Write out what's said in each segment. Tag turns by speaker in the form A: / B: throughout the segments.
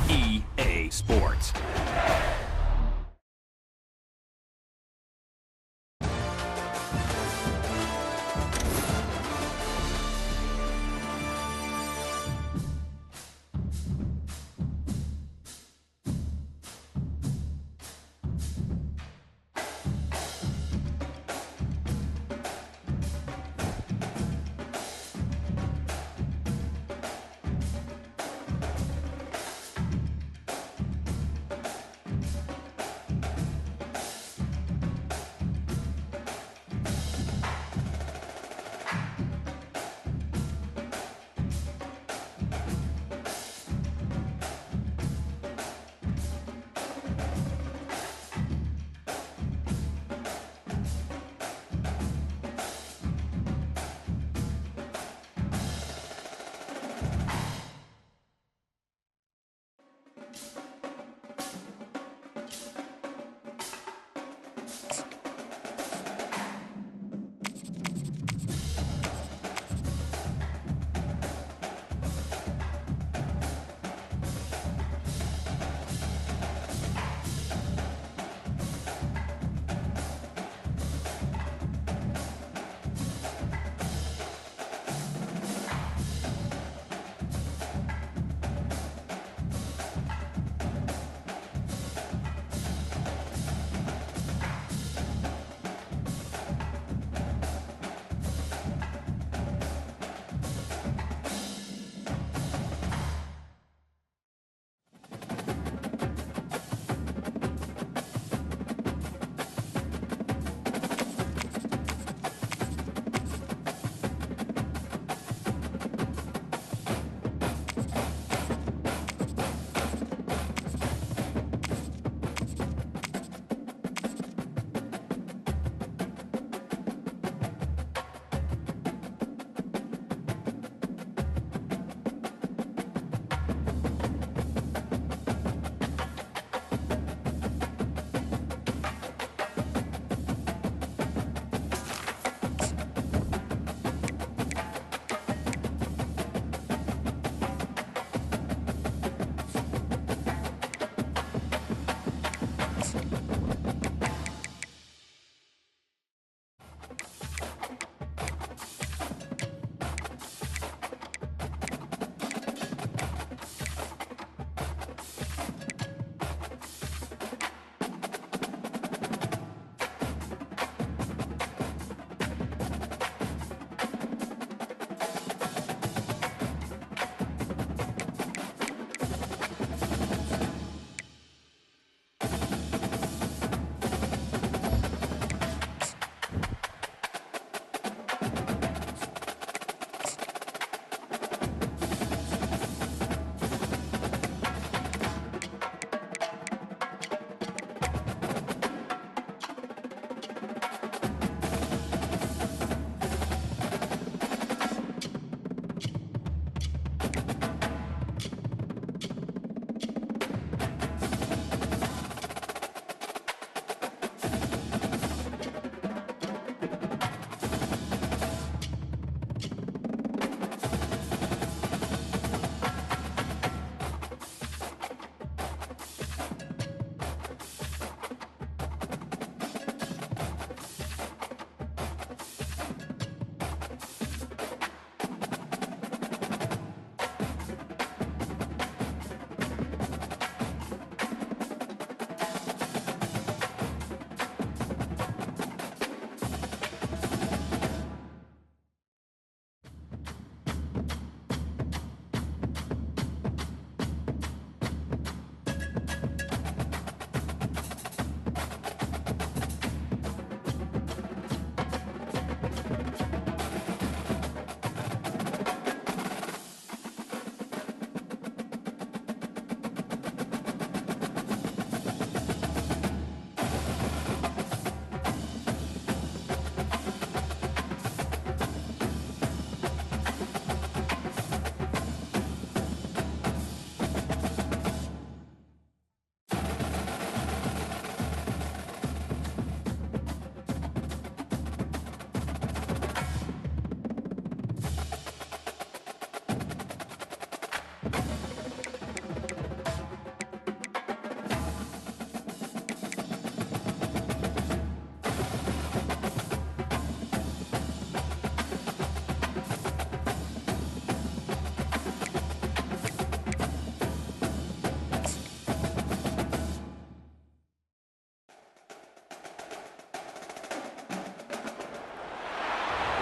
A: EA Sports.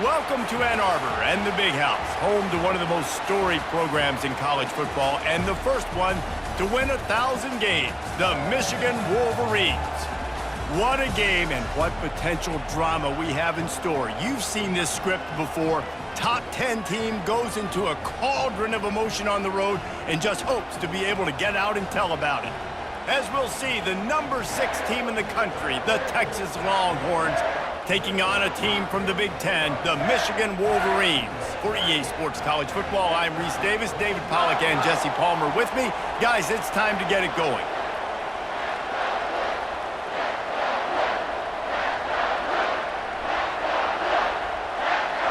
B: Welcome to Ann Arbor and the Big House, home to one of the most storied programs in college football and the first one to win 1,000 games, the Michigan Wolverines. What a game and what potential drama we have in store. You've seen this script before. Top 10 team goes into a cauldron of emotion on the road and just hopes to be able to get out and tell about it. As we'll see, the number 6 team in the country, the Texas Longhorns, taking on a team from the Big Ten, the Michigan Wolverines. For EA Sports College Football, I'm Reese Davis, David Pollack and Jesse Palmer with me. Guys, it's time to get it going.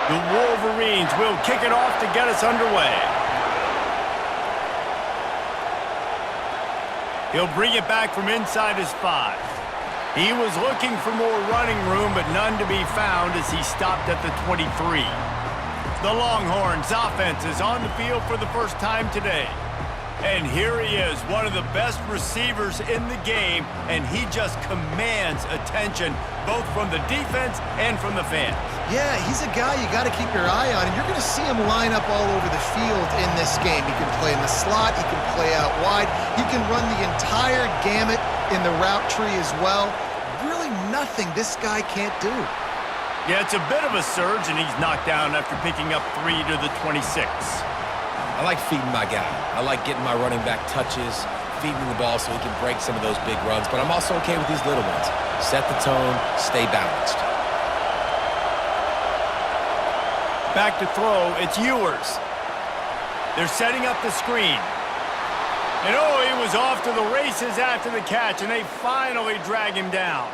B: The Wolverines will kick it off to get us underway. He'll bring it back from inside his 5. He was looking for more running room, but none to be found as he stopped at the 23. The Longhorns offense is on the field for the first time today. And here he is, one of the best receivers in the game, and he just commands attention, both from the defense and from the fans.
C: Yeah, he's a guy you got to keep your eye on, and you're going to see him line up all over the field in this game. He can play in the slot, he can play out wide, he can run the entire gamut in the route tree as well. Really nothing this guy can't do.
B: Yeah, it's a bit of a surge, and he's knocked down after picking up 3 to the 26.
D: I like feeding my guy. I like getting my running back touches, feeding the ball so he can break some of those big runs, but I'm also okay with these little ones. Set the tone, stay balanced.
B: Back to throw, it's Ewers. They're setting up the screen. And oh, he was off to the races after the catch, and they finally drag him down.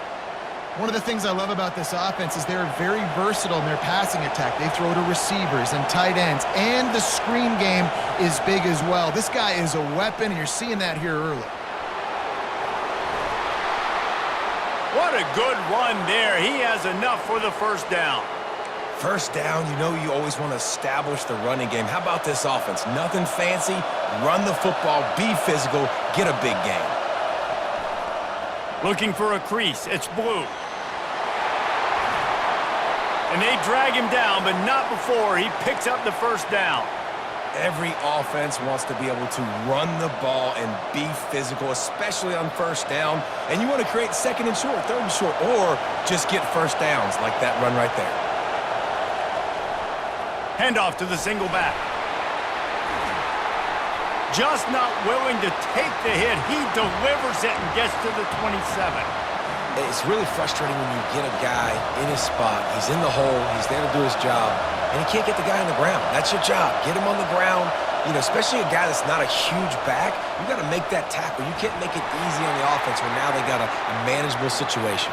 C: One of the things I love about this offense is they're very versatile in their passing attack. They throw to receivers and tight ends, and the screen game is big as well. This guy is a weapon, and you're seeing that here early.
B: What a good run there. He has enough for the first down.
D: First down, you know you always want to establish the running game. How about this offense? Nothing fancy. Run the football, be physical, get a big gain.
B: Looking for a crease. It's Blue. And they drag him down, but not before he picks up the first down.
D: Every offense wants to be able to run the ball and be physical, especially on first down. And you want to create second and short, third and short, or just get first downs like that run right there.
B: Handoff to the single back. Just not willing to take the hit. He delivers it and gets to the 27.
D: It's really frustrating when you get a guy in his spot. He's in the hole. He's there to do his job, and he can't get the guy on the ground. That's your job. Get him on the ground. You know, especially a guy that's not a huge back. You got to make that tackle. You can't make it easy on the offense when now they got a manageable situation.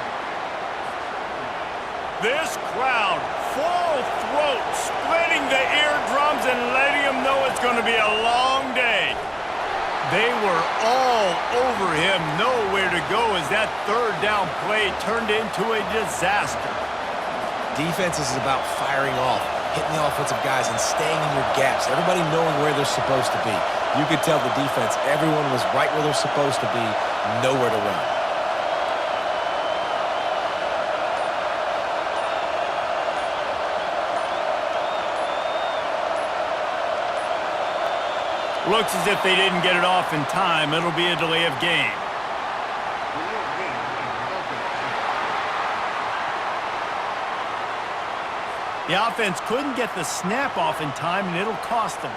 B: This crowd, full throat, splitting the eardrums and letting them know it's going to be a long day. They were all over him, nowhere to go as that third down play turned into a disaster.
D: Defense is about firing off, hitting the offensive guys and staying in your gaps, everybody knowing where they're supposed to be. You could tell the defense, everyone was right where they're supposed to be, nowhere to run.
B: Looks as if they didn't get it off in time. It'll be a delay of game. The offense couldn't get the snap off in time, and it'll cost them.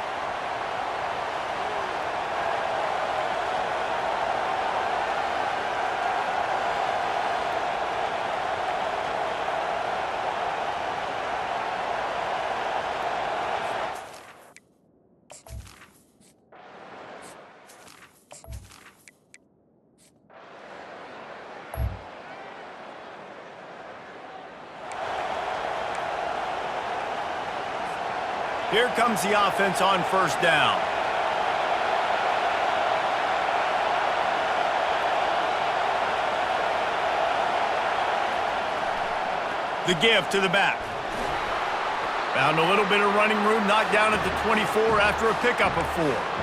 B: Here comes the offense on first down. The give to the back. Found a little bit of running room, knocked down at the 24 after a pickup of 4.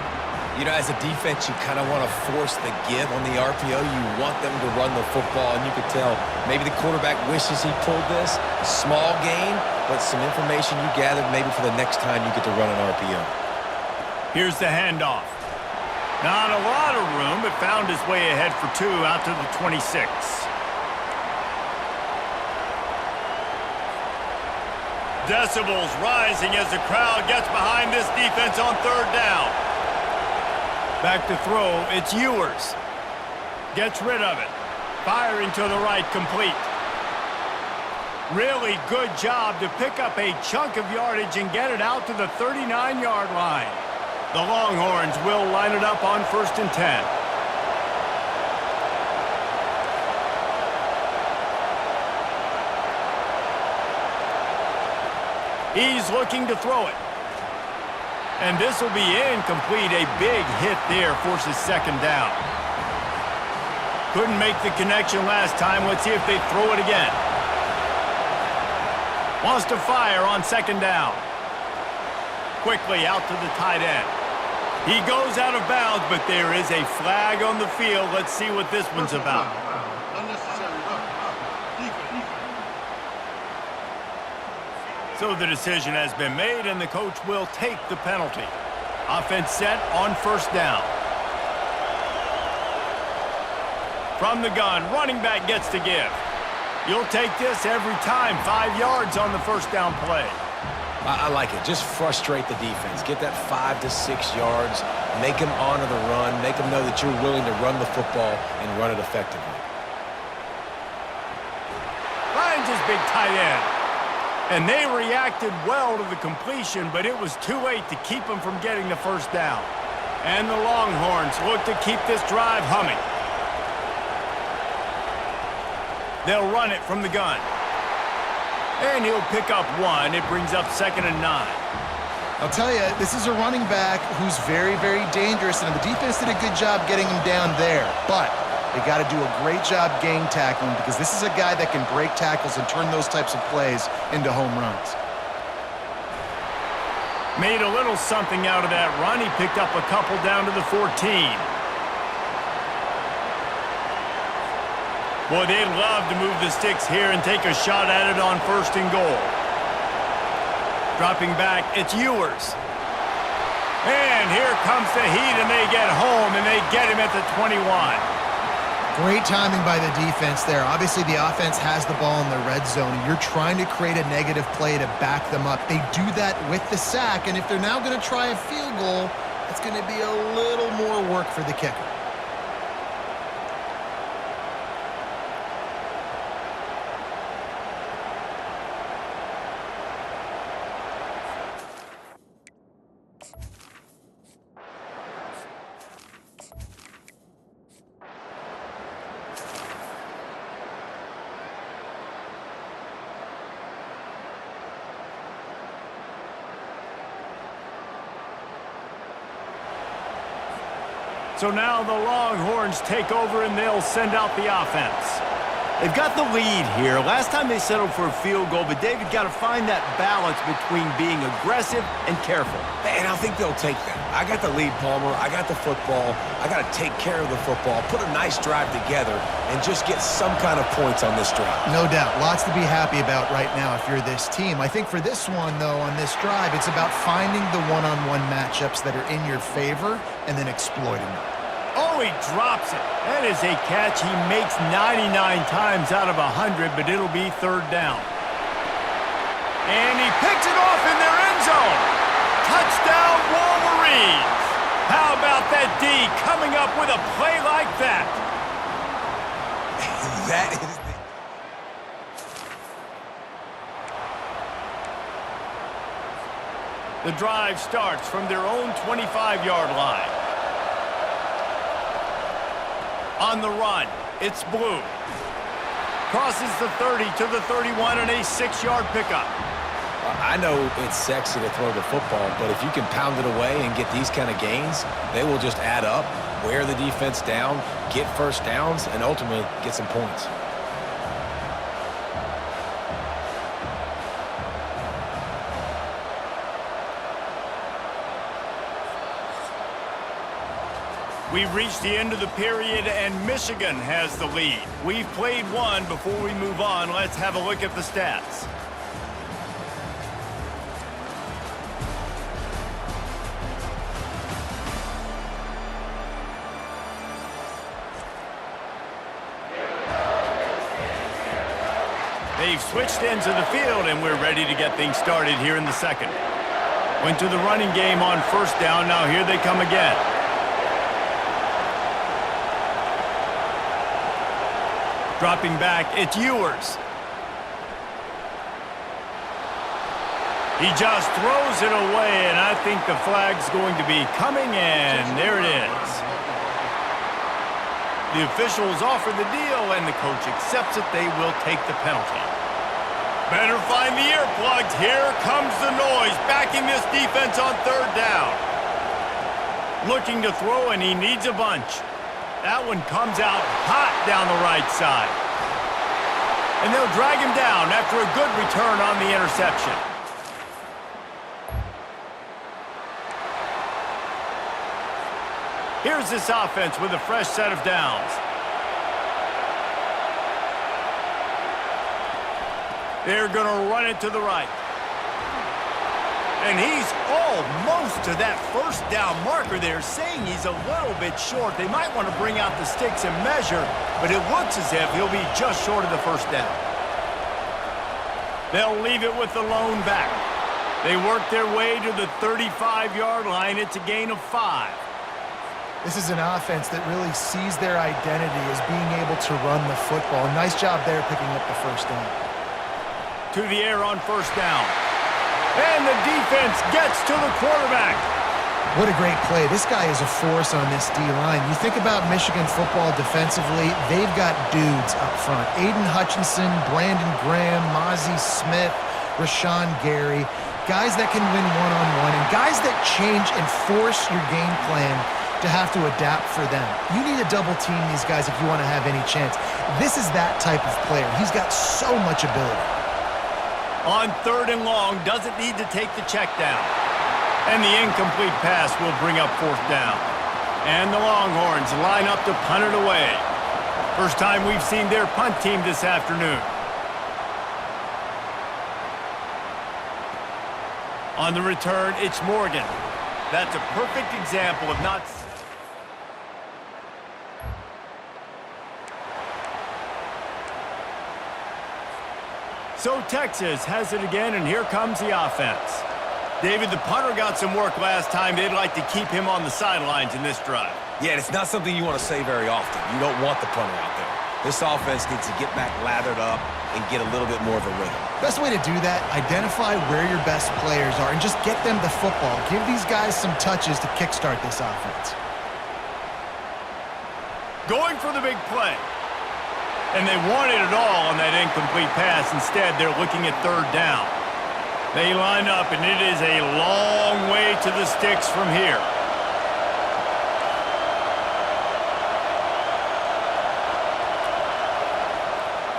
D: You know, as a defense, you kind of want to force the give on the RPO. You want them to run the football, and you could tell maybe the quarterback wishes he pulled this. Small gain, but some information you gathered maybe for the next time you get to run an RPO.
B: Here's the handoff. Not a lot of room, but found his way ahead for 2 out to the 26. Decibels rising as the crowd gets behind this defense on 3rd down. Back to throw, it's Ewers. Gets rid of it. Firing to the right, complete. Really good job to pick up a chunk of yardage and get it out to the 39-yard line. The Longhorns will line it up on 1st and 10. He's looking to throw it. And this will be incomplete. A big hit there forces 2nd down. Couldn't make the connection last time. Let's see if they throw it again. Wants to fire on 2nd down. Quickly out to the tight end. He goes out of bounds, but there is a flag on the field. Let's see what this one's about. So the decision has been made, and the coach will take the penalty. Offense set on 1st down. From the gun, running back gets to give. You'll take this every time. 5 yards on the 1st down play.
D: I like it. Just frustrate the defense. Get that 5 to 6 yards. Make them honor the run. Make them know that you're willing to run the football and run it effectively.
B: Finds his big tight end. And they reacted well to the completion, but it was too late to keep them from getting the 1st down. And the Longhorns look to keep this drive humming. They'll run it from the gun. And he'll pick up 1. It brings up 2nd and 9.
C: I'll tell you, this is a running back who's very, very dangerous, and the defense did a good job getting him down there. But they got to do a great job gang tackling, because this is a guy that can break tackles and turn those types of plays into home runs.
B: Made a little something out of that run. He picked up a couple down to the 14. Boy, they'd love to move the sticks here and take a shot at it on 1st and goal. Dropping back, it's Ewers. And here comes the heat, and they get home, and they get him at the 21.
C: Great timing by the defense there. Obviously, the offense has the ball in the red zone, and you're trying to create a negative play to back them up. They do that with the sack, and if they're now going to try a field goal, it's going to be a little more work for the kicker.
B: So now the Longhorns take over, and they'll send out the offense. They've got the lead here. Last time they settled for a field goal, but David got to find that balance between being aggressive and careful.
D: And I think they'll take that. I got the lead, Palmer. I got the football. I got to take care of the football, put a nice drive together, and just get some kind of points on this drive.
C: No doubt. Lots to be happy about right now if you're this team. I think for this one, though, on this drive, it's about finding the one-on-one matchups that are in your favor and then exploiting them.
B: Oh, he drops it. That is a catch he makes 99 times out of 100, but it'll be 3rd down. And he picks it off in their end zone. Touchdown, Wolverines. How about that D coming up with a play like that?
D: That is
B: the drive starts from their own 25-yard line. On the run, it's Blue. Crosses the 30 to the 31 and a 6-yard pickup.
D: I know it's sexy to throw the football, but if you can pound it away and get these kind of gains, they will just add up, wear the defense down, get 1st downs, and ultimately get some points.
B: We've reached the end of the period, and Michigan has the lead. We've played one. Before we move on, let's have a look at the stats. They've switched ends of the field, and we're ready to get things started here in the second. Went to the running game on first down. Now here they come again. Dropping back, it's Ewers. He just throws it away, and I think the flag's going to be coming, and there it is. The officials offer the deal, and the coach accepts it. They will take the penalty. Better find the earplugs. Here comes the noise, backing this defense on third down. Looking to throw, and he needs a bunch. That one comes out hot down the right side. And they'll drag him down after a good return on the interception. Here's this offense with a fresh set of downs. They're going to run it to the right. And he's almost to that first down marker there, saying he's a little bit short. They might want to bring out the sticks and measure, but it looks as if he'll be just short of the first down. They'll leave it with the lone back. They work their way to the 35-yard line. It's a gain of 5.
C: This is an offense that really sees their identity as being able to run the football. Nice job there picking up the first down.
B: To the air on first down. And the defense gets to the quarterback.
C: What a great play. This guy is a force on this D-line. You think about Michigan football defensively, they've got dudes up front. Aiden Hutchinson, Brandon Graham, Mozzie Smith, Rashawn Gary. Guys that can win one-on-one and guys that change and force your game plan to have to adapt for them. You need to double team these guys if you want to have any chance. This is that type of player. He's got so much ability.
B: On third and long, doesn't need to take the check down. And the incomplete pass will bring up fourth down. And the Longhorns line up to punt it away. First time we've seen their punt team this afternoon. On the return, it's Morgan. That's a perfect example of not... So Texas has it again, and here comes the offense. David, the punter got some work last time. They'd like to keep him on the sidelines in this drive.
D: Yeah, and it's not something you want to say very often. You don't want the punter out there. This offense needs to get back lathered up and get a little bit more of a rhythm.
C: Best way to do that, identify where your best players are and just get them the football. Give these guys some touches to kickstart this offense.
B: Going for the big play. And they wanted it all on that incomplete pass. Instead, they're looking at third down. They line up, and it is a long way to the sticks from here.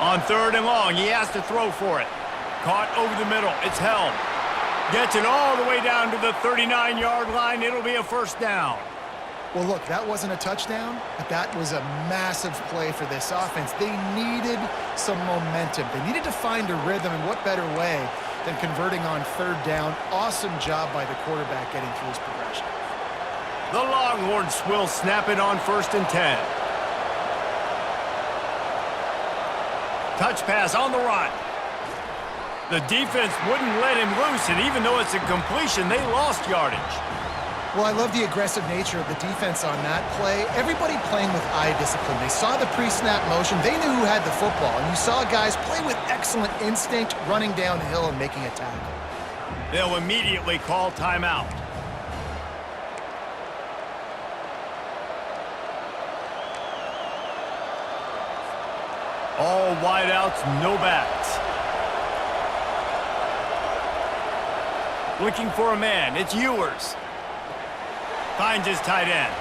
B: On third and long, he has to throw for it. Caught over the middle. It's held. Gets it all the way down to the 39-yard line. It'll be a first down.
C: Well, look, that wasn't a touchdown, but that was a massive play for this offense. They needed some momentum. They needed to find a rhythm, and what better way than converting on third down. Awesome job by the quarterback getting through his progression.
B: The Longhorns will snap it on 1st and 10. Touch pass on the run. The defense wouldn't let him loose, and even though it's a completion, they lost yardage.
C: Well, I love the aggressive nature of the defense on that play. Everybody playing with eye discipline. They saw the pre-snap motion. They knew who had the football. And you saw guys play with excellent instinct, running downhill and making a tackle.
B: They'll immediately call timeout. All wideouts, no backs. Looking for a man. It's Ewers. Finds his tight end.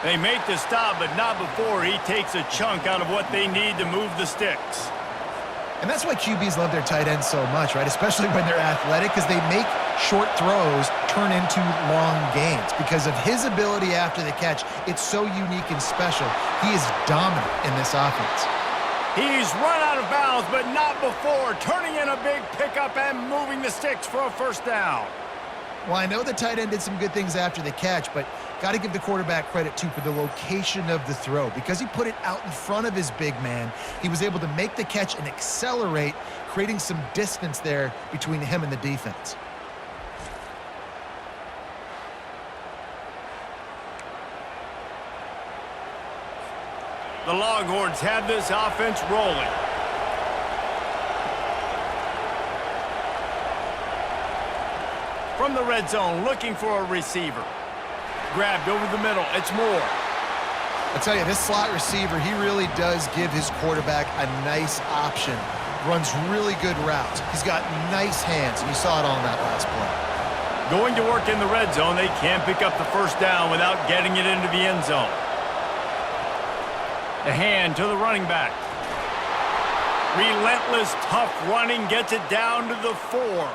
B: They make the stop, but not before he takes a chunk out of what they need to move the sticks.
C: And that's why QBs love their tight ends so much, right? Especially when they're athletic, because they make short throws turn into long gains. Because of his ability after the catch, it's so unique and special. He is dominant in this offense.
B: He's run out of bounds, but not before. Turning in a big pickup and moving the sticks for a first down.
C: Well, I know the tight end did some good things after the catch, but got to give the quarterback credit, too, for the location of the throw. Because he put it out in front of his big man, he was able to make the catch and accelerate, creating some distance there between him and the defense.
B: The Longhorns have this offense rolling. From the red zone, looking for a receiver. Grabbed over the middle. It's Moore.
C: I'll tell you, this slot receiver, he really does give his quarterback a nice option. Runs really good routes. He's got nice hands, and you saw it on that last play.
B: Going to work in the red zone. They can't pick up the first down without getting it into the end zone. The hand to the running back. Relentless, tough running gets it down to the 4.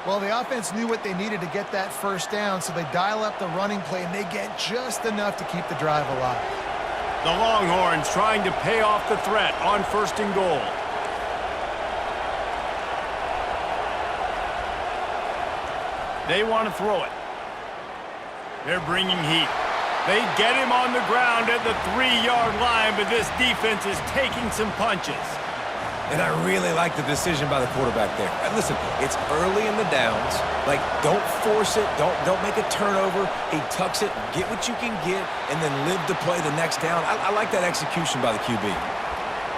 C: Well, the offense knew what they needed to get that first down, so they dial up the running play, and they get just enough to keep the drive alive.
B: The Longhorns trying to pay off the threat on 1st and goal. They want to throw it. They're bringing heat. They get him on the ground at the 3-yard line, but this defense is taking some punches.
D: And I really like the decision by the quarterback there. And listen, it's early in the downs. Like, don't force it. Don't make a turnover. He tucks it, get what you can get, and then live to play the next down. I like that execution by the QB.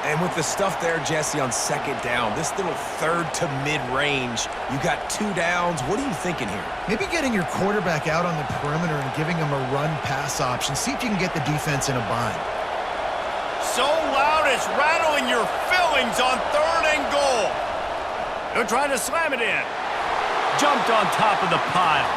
D: And with the stuff there, Jesse, on 2nd down, this little 3rd to mid-range, you got 2 downs. What are you thinking here?
C: Maybe getting your quarterback out on the perimeter and giving him a run-pass option. See if you can get the defense in a bind.
B: So loud it's rattling your fillings on 3rd and goal. They're trying to slam it in. Jumped on top of the pile.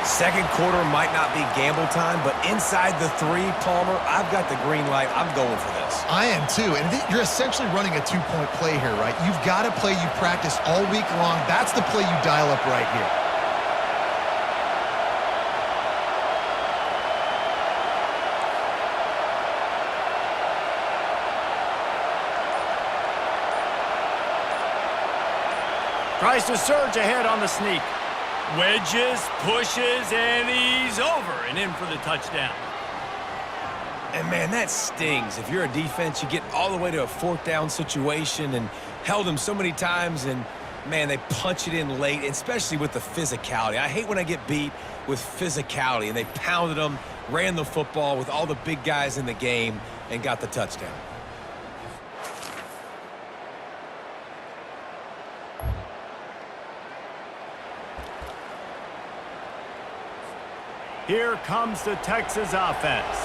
D: 2nd quarter might not be gamble time, but inside the 3, Palmer, I've got the green light. I'm going for this.
C: I am too, and you're essentially running a 2-point play here, right? You've got a play you practice all week long. That's the play you dial up right here.
B: Tries to surge ahead on the sneak. Wedges, pushes, and he's over and in for the touchdown.
D: And, man, that stings. If you're a defense, you get all the way to a 4th down situation and held them so many times, and, man, they punch it in late, especially with the physicality. I hate when I get beat with physicality, and they pounded them, ran the football with all the big guys in the game, and got the touchdown.
B: Here comes the Texas offense.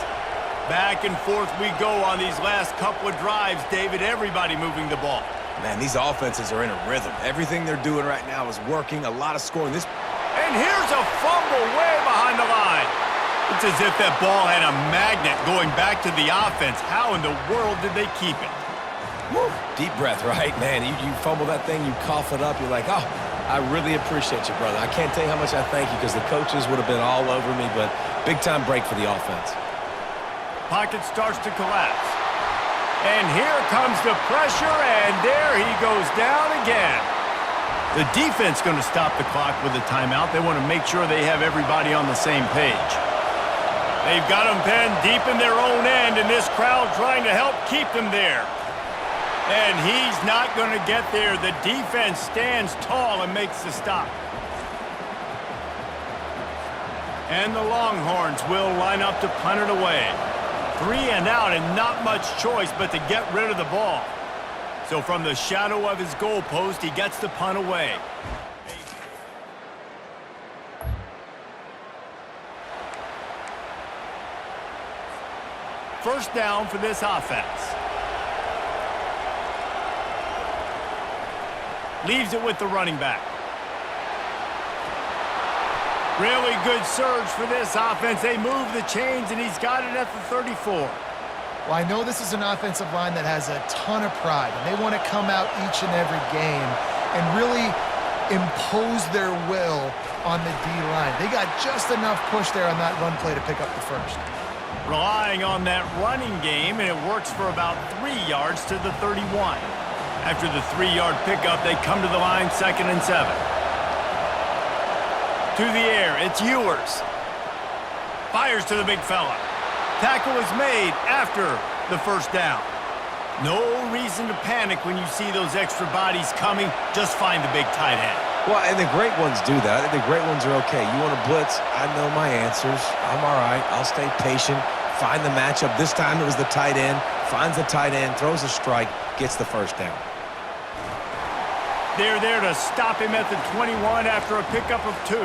B: Back and forth we go on these last couple of drives, David. Everybody moving the ball.
D: Man, these offenses are in a rhythm. Everything they're doing right now is working. A lot of scoring.
B: And here's a fumble way behind the line. It's as if that ball had a magnet going back to the offense. How in the world did they keep it?
D: Woo. Deep breath, right? Man, you fumble that thing, you cough it up. You're like, oh, I really appreciate you, brother. I can't tell you how much I thank you because the coaches would have been all over me, but big-time break for the offense.
B: Pocket starts to collapse. And here comes the pressure, and there he goes down again. The defense going to stop the clock with a timeout. They want to make sure they have everybody on the same page. They've got them penned deep in their own end, and this crowd trying to help keep them there. And he's not going to get there. The defense stands tall and makes the stop. And the Longhorns will line up to punt it away. 3 and out and not much choice but to get rid of the ball. So from the shadow of his goalpost, he gets the punt away. First down for this offense. Leaves it with the running back. Really good surge for this offense. They move the chains, and he's got it at the 34.
C: Well, I know this is an offensive line that has a ton of pride, and they want to come out each and every game and really impose their will on the D-line. They got just enough push there on that run play to pick up the first.
B: Relying on that running game, and it works for about 3 yards to the 31. After the 3-yard pickup, they come to the line 2nd and 7. To the air, it's Ewers. Fires to the big fella. Tackle is made after the first down. No reason to panic when you see those extra bodies coming. Just find the big tight end.
D: Well, and the great ones do that. I think the great ones are okay. You want to blitz? I know my answers. I'm all right. I'll stay patient. Find the matchup. This time it was the tight end. Finds the tight end, throws a strike, gets the first down.
B: They're there to stop him at the 21 after a pickup of 2.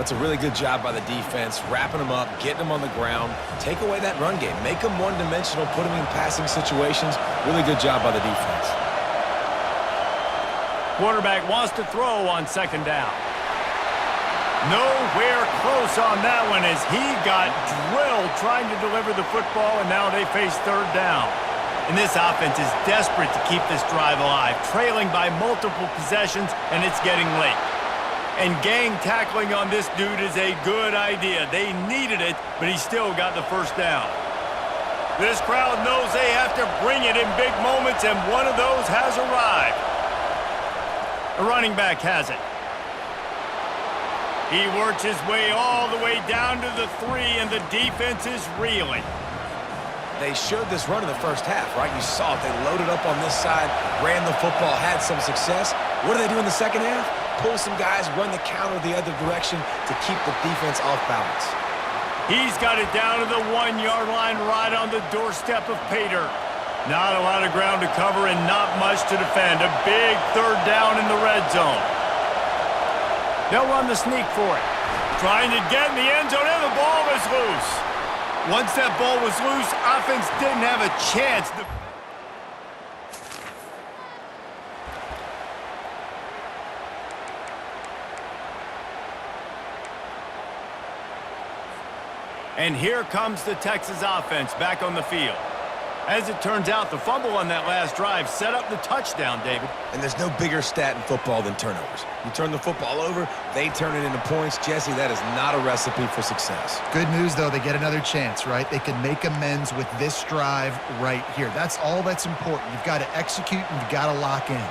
D: That's a really good job by the defense, wrapping them up, getting them on the ground, take away that run game, make them one-dimensional, put them in passing situations. Really good job by the defense.
B: Quarterback wants to throw on second down. Nowhere close on that one as he got drilled trying to deliver the football, and now they face third down. And this offense is desperate to keep this drive alive, trailing by multiple possessions, and it's getting late. And gang tackling on this dude is a good idea. They needed it, but he still got the first down. This crowd knows they have to bring it in big moments, and one of those has arrived. The running back has it. He works his way all the way down to the 3, and the defense is reeling.
D: They showed this run in the first half, right? You saw it. They loaded up on this side, ran the football, had some success. What do they do in the second half? Pull some guys, run the counter the other direction to keep the defense off balance.
B: He's got it down to the 1-yard line right on the doorstep of Pater. Not a lot of ground to cover and not much to defend. A big third down in the red zone. They'll run the sneak for it. Trying to get in the end zone, and the ball is loose. Once that ball was loose, offense didn't have a chance. And here comes the Texas offense back on the field. As it turns out, the fumble on that last drive set up the touchdown, David.
D: And there's no bigger stat in football than turnovers. You turn the football over, they turn it into points. Jesse, that is not a recipe for success.
C: Good news, though. They get another chance, right? They can make amends with this drive right here. That's all that's important. You've got to execute and you've got to lock in.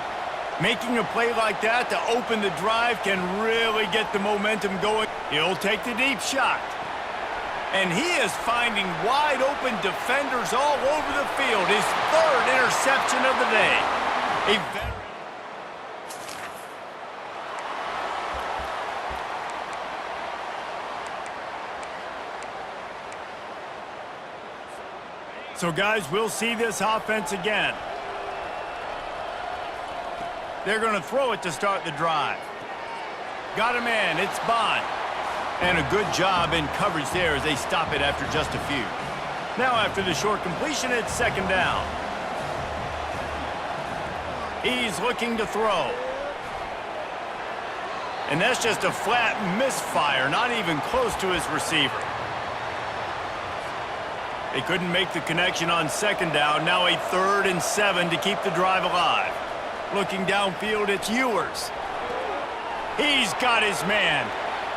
B: Making a play like that to open the drive can really get the momentum going. He'll take the deep shot. And he is finding wide-open defenders all over the field. His third interception of the day. So, guys, we'll see this offense again. They're going to throw it to start the drive. Got a man. It's Bond. And a good job in coverage there as they stop it after just a few. Now after the short completion, it's second down. He's looking to throw. And that's just a flat misfire, not even close to his receiver. They couldn't make the connection on second down. Now a 3rd and 7 to keep the drive alive. Looking downfield, it's Ewers. He's got his man.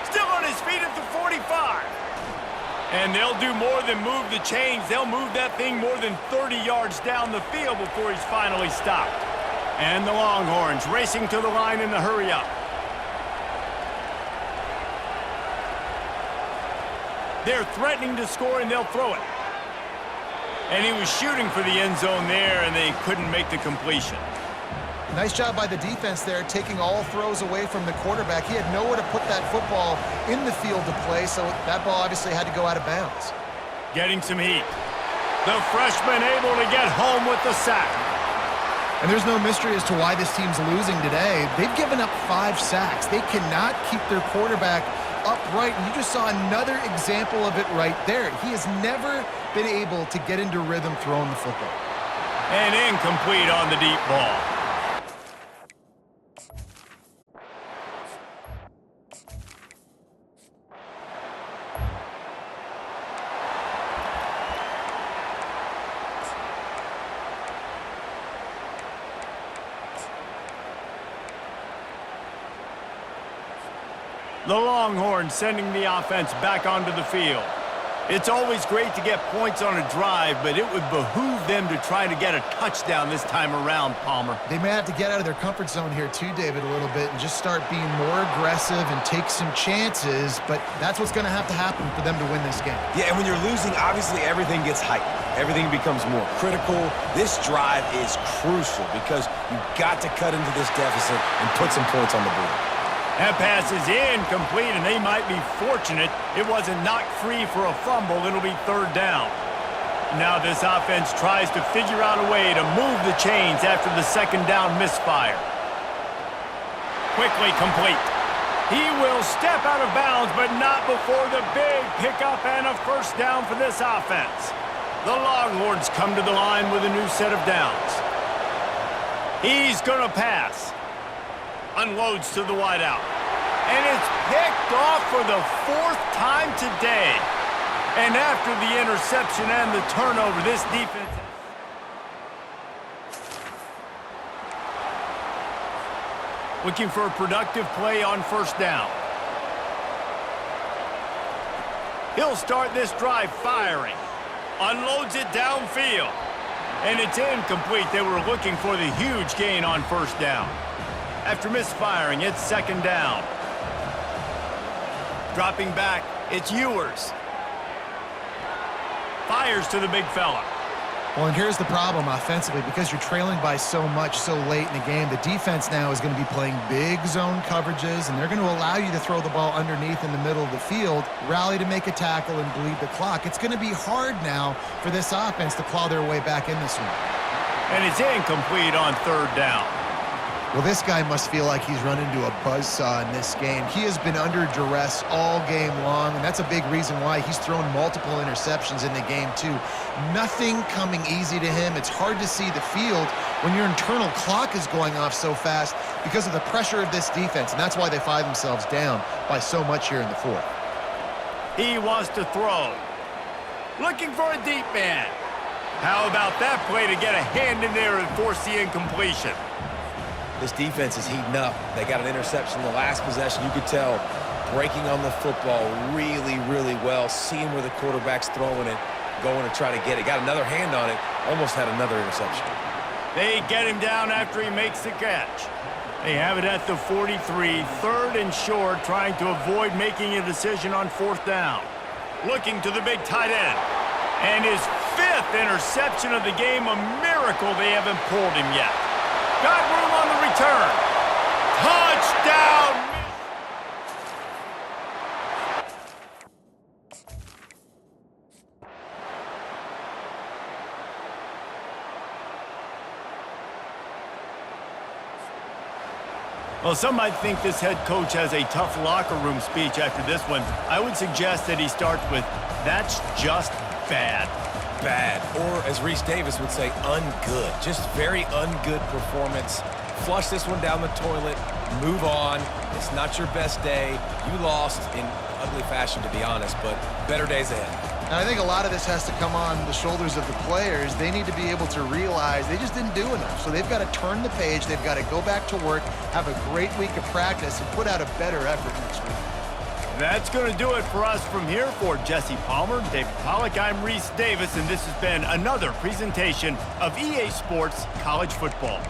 B: Still on his feet at the 45. And they'll do more than move the chains. They'll move that thing more than 30 yards down the field before he's finally stopped. And the Longhorns racing to the line in the hurry-up. They're threatening to score, and they'll throw it. And he was shooting for the end zone there, and they couldn't make the completion.
C: Nice job by the defense there, taking all throws away from the quarterback. He had nowhere to put that football in the field to play, so that ball obviously had to go out of bounds.
B: Getting some heat. The freshman able to get home with the sack.
C: And there's no mystery as to why this team's losing today. They've given up 5 sacks. They cannot keep their quarterback upright, and you just saw another example of it right there. He has never been able to get into rhythm throwing the football.
B: And incomplete on the deep ball. The Longhorns sending the offense back onto the field. It's always great to get points on a drive, but it would behoove them to try to get a touchdown this time around, Palmer.
C: They may have to get out of their comfort zone here too, David, a little bit and just start being more aggressive and take some chances, but that's what's going to happen for them to win this game.
D: Yeah, and when you're losing, obviously everything gets heightened. Everything becomes more critical. This drive is crucial because you've got to cut into this deficit and put some points on the board.
B: That pass is incomplete, and they might be fortunate it wasn't knocked free for a fumble. It'll be third down. Now this offense tries to figure out a way to move the chains after the second down misfire. Quickly complete. He will step out of bounds, but not before the big pickup and a first down for this offense. The Longhorns come to the line with a new set of downs. He's going to pass. Unloads to the wideout. And it's picked off for the fourth time today. And after the interception and the turnover, this defense... looking for a productive play on first down. He'll start this drive firing. Unloads it downfield. And it's incomplete. They were looking for the huge gain on first down. After misfiring, it's second down. Dropping back, it's Ewers. Fires to the big fella.
C: Well, and here's the problem offensively. Because you're trailing by so much so late in the game, the defense now is going to be playing big zone coverages, and they're going to allow you to throw the ball underneath in the middle of the field, rally to make a tackle, and bleed the clock. It's going to be hard now for this offense to claw their way back in this one.
B: And it's incomplete on third down.
C: Well, this guy must feel like he's run into a buzzsaw in this game. He has been under duress all game long, and that's a big reason why he's thrown multiple interceptions in the game, too. Nothing coming easy to him. It's hard to see the field when your internal clock is going off so fast because of the pressure of this defense, and that's why they find themselves down by so much here in the fourth.
B: He wants to throw. Looking for a deep man. How about that play to get a hand in there and force the incompletion?
D: This defense is heating up. They got an interception in the last possession. You could tell breaking on the football really, really well, seeing where the quarterback's throwing it, going to try to get it. Got another hand on it, almost had another interception.
B: They get him down after he makes the catch. They have it at the 43, third and short, trying to avoid making a decision on fourth down. Looking to the big tight end. And his fifth interception of the game, a miracle they haven't pulled him yet. Got room on the return. Touchdown! Well, some might think this head coach has a tough locker room speech after this one. I would suggest that he starts with, "That's just bad."
D: Bad, or as Reese Davis would say, ungood. Just very ungood performance. Flush this one down the toilet, move on. It's not your best day. You lost in ugly fashion, to be honest, but better days ahead.
C: And I think a lot of this has to come on the shoulders of the players. They need to be able to realize they just didn't do enough. So they've got to turn the page. They've got to go back to work, have a great week of practice, and put out a better effort next week.
B: That's going to do it for us from here. For Jesse Palmer, David Pollack, I'm Reese Davis, and this has been another presentation of EA Sports College Football.